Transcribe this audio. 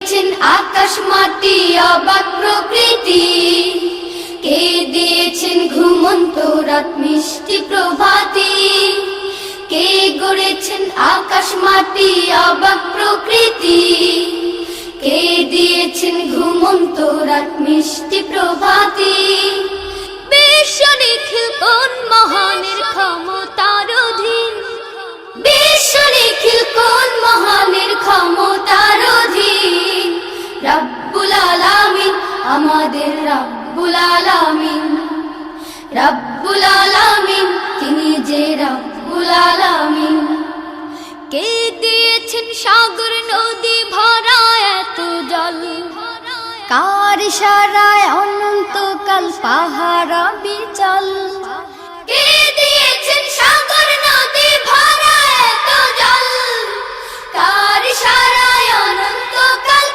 আকাশ মাটি অবাক প্রকৃতি, কে দিয়েছেন ঘুমন্ত রাত মিষ্টি প্রভাতি, কে গড়েছেন আকাশ মাটি অবাক প্রকৃতি, কে দিয়েছেন ঘুমন্ত রাত মিষ্টি প্রভাতি। বিশ্ব নিখিল কোন মহানের ক্ষমতার অধীন, বিশ্ব নিখিল কোন মহানের ক্ষমতার অধীন, রব্বুল আলামিন আমাদের রব্বুল আলামিন, রব্বুল আলামিন তিনি যে রব্বুল আলামিন। কে দিয়েছেন সাগর নদী ভরা এত জল, কার ইশারায় অনন্তকাল পাহাড় বিচল, কে দিয়েছেন সাগর নদী